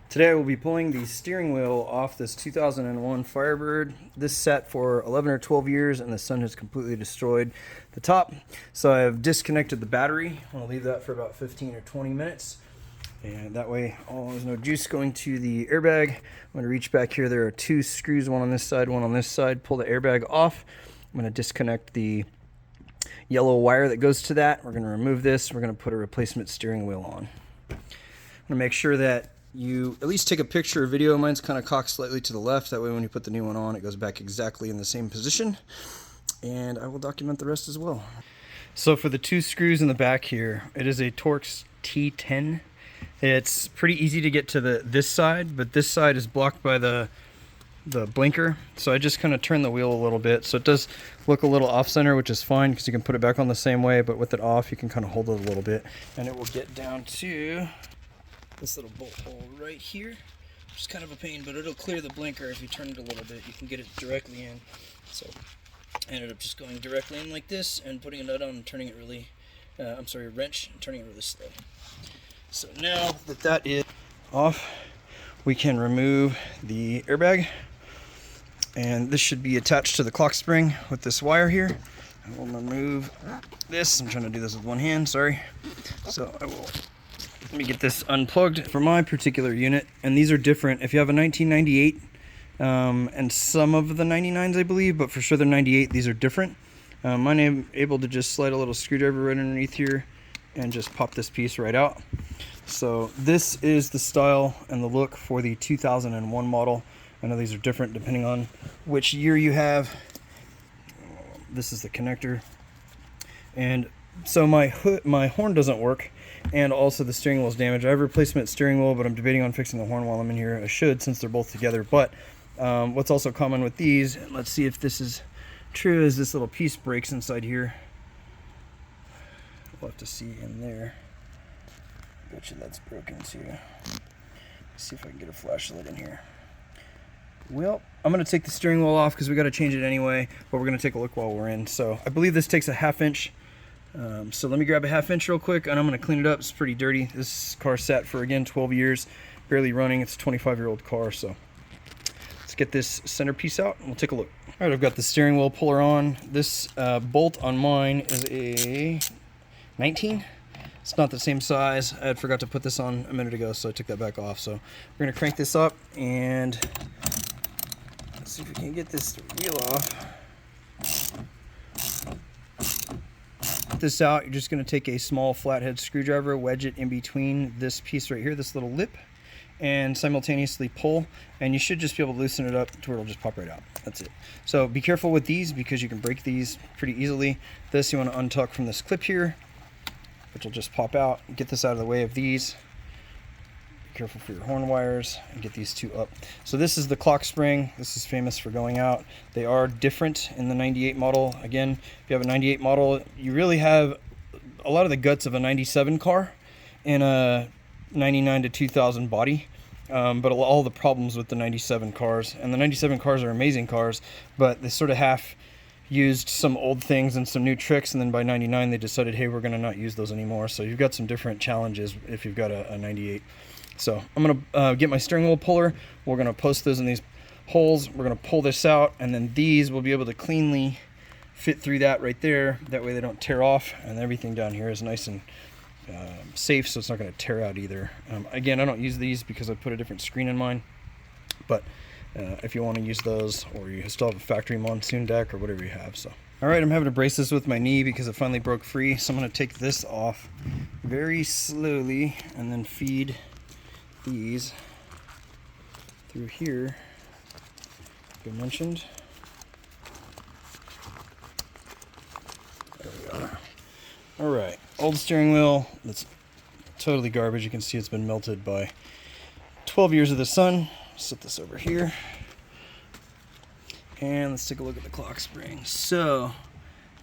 Today I will be pulling the steering wheel off this 2001 Firebird. This sat for 11 or 12 years and the sun has completely destroyed the top. So I have disconnected the battery. I'm going to leave that for about 15 or 20 minutes. And that way there's no juice going to the airbag. I'm going to reach back here. There are two screws, one on this side, one on this side. Pull the airbag off. I'm going to disconnect the yellow wire that goes to that. We're going to remove this. We're going to put a replacement steering wheel on. I'm going to make sure that you at least take a picture or video. Mine's kind of cocked slightly to the left. That way when you put the new one on, it goes back exactly in the same position. And I will document the rest as well. So for the two screws in the back here, it is a Torx T10. It's pretty easy to get to this side, but this side is blocked by the blinker. So I just kind of turn the wheel a little bit. So it does look a little off center, which is fine because you can put it back on the same way, but with it off, you can kind of hold it a little bit. And it will get down to this little bolt hole right here, which is kind of a pain, but it'll clear the blinker if you turn it a little bit. You can get it directly in. So I ended up just going directly in like this and putting a nut on and turning it really, a wrench, and turning it really slow. So now that that is off, we can remove the airbag. And this should be attached to the clock spring with this wire here. I will remove this. I'm trying to do this with one hand, sorry. So let me get this unplugged for my particular unit. And these are different. If you have a 1998 and some of the 99s, I believe, but for sure they're 98, these are different. Mine I'm able to just slide a little screwdriver right underneath here and just pop this piece right out. So this is the style and the look for the 2001 model. I know these are different depending on which year you have. This is the connector. And so my horn doesn't work, and also the steering wheel is damaged. I have a replacement steering wheel, but I'm debating on fixing the horn while I'm in here. I should, since they're both together. But what's also common with these, and let's see if this is true, is this little piece breaks inside here. We'll have to see in there. Bet you that's broken too. Let's see if I can get a flashlight in here. Well, I'm going to take the steering wheel off because we got to change it anyway, but we're going to take a look while we're in. So I believe this takes a 1/2 inch. So let me grab a 1/2 inch real quick, and I'm going to clean it up. It's pretty dirty. This car sat for, again, 12 years, barely running. It's a 25-year-old car, so let's get this centerpiece out, and we'll take a look. All right, I've got the steering wheel puller on. This bolt on mine is a 19. It's not the same size. I had forgot to put this on a minute ago, so I took that back off. So we're going to crank this up, and let's see if we can get this wheel off. This out, you're just going to take a small flathead screwdriver, wedge it in between this piece right here, this little lip, and simultaneously pull, and you should just be able to loosen it up to where it'll just pop right out. That's it. So be careful with these because you can break these pretty easily. This you want to untuck from this clip here, which will just pop out. Get this out of the way of these. Be careful for your horn wires, and get these two up. So this is the clock spring. This is famous for going out. They are different in the 98 model. Again, if you have a 98 model, you really have a lot of the guts of a 97 car in a 99 to 2000 body. But all the problems with the 97 cars, and the 97 cars are amazing cars, but they sort of half used some old things and some new tricks, and then by 99 they decided, hey, we're going to not use those anymore. So you've got some different challenges if you've got a 98. So I'm going to get my steering wheel puller. We're going to post those in these holes. We're going to pull this out, and then these will be able to cleanly fit through that right there. That way they don't tear off, and everything down here is nice and safe, so it's not going to tear out either. Again, I don't use these because I put a different screen in mine, but if you want to use those, or you still have a factory monsoon deck or whatever you have. So all right, I'm having to brace this with my knee because it finally broke free, so I'm going to take this off very slowly and then feed these through here, like I mentioned. There we are. All right, old steering wheel that's totally garbage. You can see it's been melted by 12 years of the sun. Set this over here, and let's take a look at the clock spring. So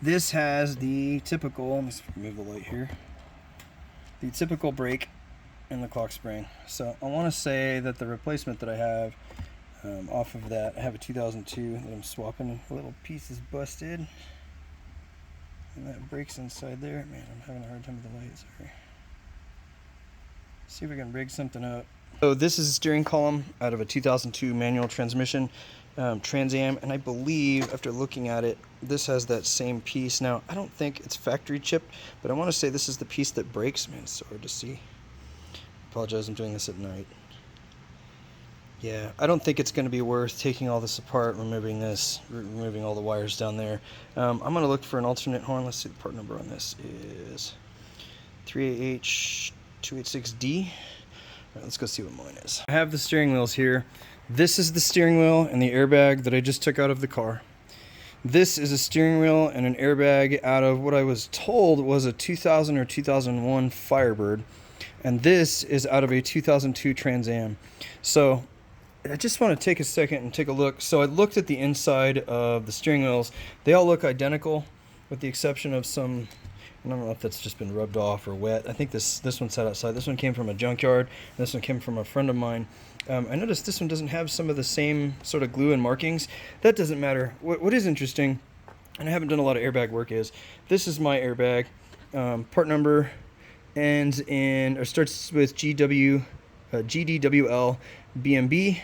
this has the typical, let's remove the light here, the typical break in the clock spring. So I want to say that the replacement that I have off of that, I have a 2002 that I'm swapping. A little piece is busted, and that breaks inside there. Man, I'm having a hard time with the light, sorry. See if we can rig something up. So this is a steering column out of a 2002 manual transmission Trans Am, and I believe after looking at it, this has that same piece. Now, I don't think it's factory chipped, but I want to say this is the piece that breaks. Man, it's so hard to see. Apologize, I'm doing this at night. Yeah, I don't think it's going to be worth taking all this apart, removing this, removing all the wires down there. I'm going to look for an alternate horn. Let's see, the part number on this is 3AH286D. All right, let's go see what mine is. I have the steering wheels here. This is the steering wheel and the airbag that I just took out of the car. This is a steering wheel and an airbag out of what I was told was a 2000 or 2001 Firebird. And this is out of a 2002 Trans Am. So I just want to take a second and take a look. So I looked at the inside of the steering wheels. They all look identical with the exception of some, I don't know if that's just been rubbed off or wet. I think this one sat outside. This one came from a junkyard. This one came from a friend of mine. I noticed this one doesn't have some of the same sort of glue and markings. That doesn't matter. What is interesting, and I haven't done a lot of airbag work, is this is my airbag. Part number ends in, or starts with GDWL BMB.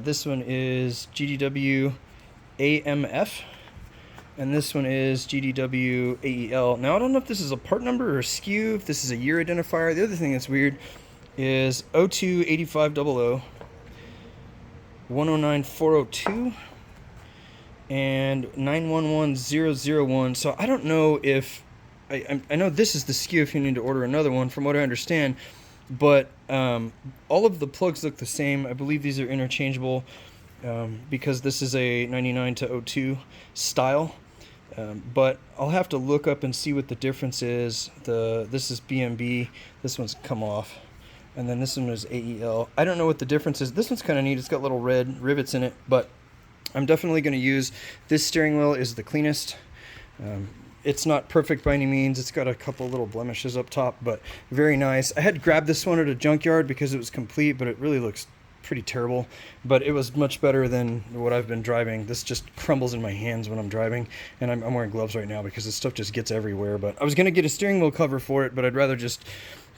This one is GDW AMF. And this one is GDW AEL. Now, I don't know if this is a part number or a SKU, if this is a year identifier. The other thing that's weird is 028500, 119402, and 911001. So I don't know if, I know this is the SKU if you need to order another one, from what I understand. But all of the plugs look the same. I believe these are interchangeable because this is a 99 to 02 style. But I'll have to look up and see what the difference is. This is BMB. This one's come off. And then this one is AEL. I don't know what the difference is. This one's kind of neat. It's got little red rivets in it. But I'm definitely going to use this steering wheel. Is the cleanest. It's not perfect by any means. It's got a couple little blemishes up top, but very nice. I had grabbed this one at a junkyard because it was complete, but it really looks pretty terrible. But it was much better than what I've been driving. This just crumbles in my hands when I'm driving, and I'm wearing gloves right now because this stuff just gets everywhere. But I was going to get a steering wheel cover for it, but I'd rather just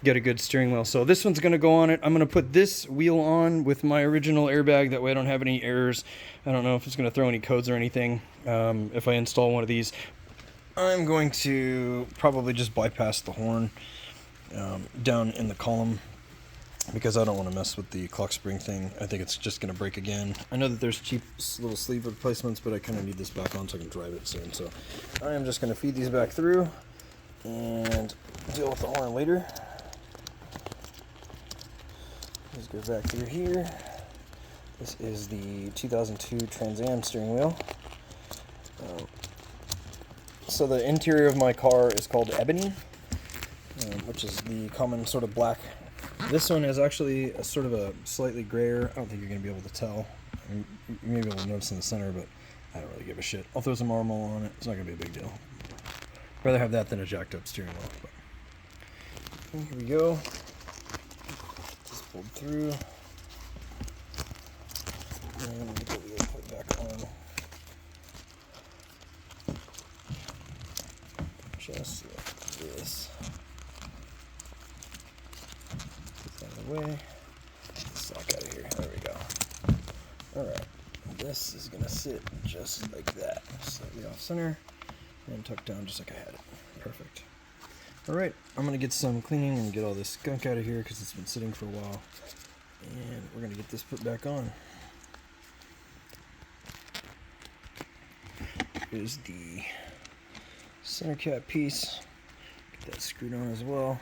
get a good steering wheel. So this one's going to go on it. I'm going to put this wheel on with my original airbag. That way I don't have any errors. I don't know if it's going to throw any codes or anything if I install one of these. I'm going to probably just bypass the horn down in the column because I don't want to mess with the clock spring thing. I think it's just going to break again. I know that there's cheap little sleeve replacements, but I kind of need this back on so I can drive it soon. So I am just going to feed these back through and deal with the horn later. Let's go back through here. This is the 2002 Trans Am steering wheel. So the interior of my car is called Ebony, which is the common sort of black. This one is actually a sort of a slightly grayer. I don't think you're going to be able to tell. I mean, you may be able to notice in the center, but I don't really give a shit. I'll throw some marble on it. It's not going to be a big deal. Rather have that than a jacked up steering wheel. But here we go. Just pulled through. And get the wheel put back on. Just like this. Put that out of the way. Sock out of here. There we go. Alright. This is going to sit just like that. Slightly off center. And tucked down just like I had it. Perfect. Alright. I'm going to get some cleaning and get all this gunk out of here because it's been sitting for a while. And we're going to get this put back on. Here's the center cap piece. Get that screwed on as well.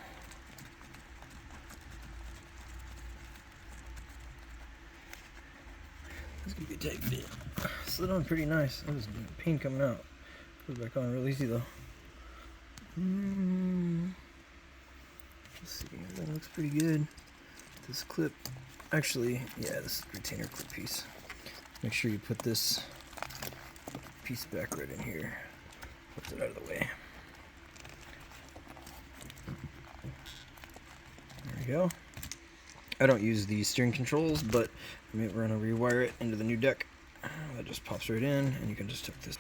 This is going to be a tight fit. Slid on pretty nice. That was a pain coming out. Put it back on real easy though. Let's see. That looks pretty good. This clip. Actually, yeah, this is the retainer clip piece. Make sure you put this piece back right in here. Put it out of the way. There we go. I don't use the steering controls, but we're going to rewire it into the new deck. That just pops right in, and you can just tuck this.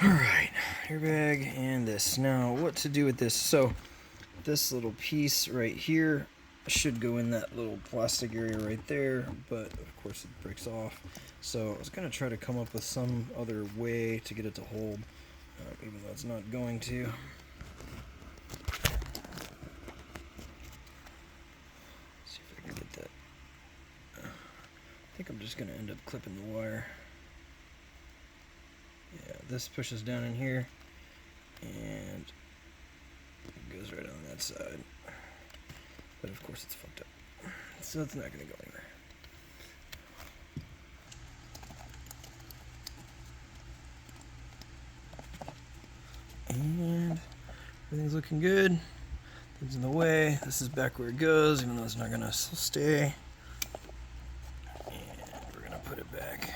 Alright, airbag and this. Now, what to do with this? So, this little piece right here should go in that little plastic area right there, but of course it breaks off. So I was going to try to come up with some other way to get it to hold, even though it's not going to. See if I can get that. I think I'm just going to end up clipping the wire. Yeah, this pushes down in here, and it goes right on that side. But of course it's fucked up, so it's not going to go anywhere. And everything's looking good. Things in the way. This is back where it goes, even though it's not going to stay. And we're going to put it back.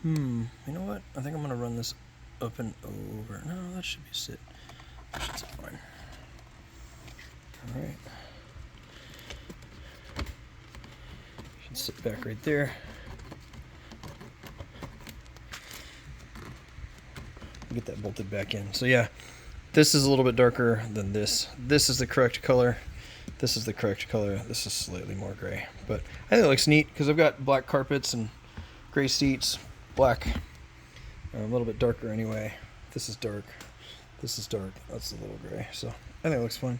You know what? I think I'm going to run this up and over. No, that should be sit. That should sit fine. Alright. Should sit back right there. Get that bolted back in. So yeah, this is a little bit darker than this. This is the correct color. This is the correct color. This is slightly more gray. But I think it looks neat because I've got black carpets and gray seats. Black. A little bit darker anyway. This is dark. This is dark. That's a little gray. So I think it looks fun.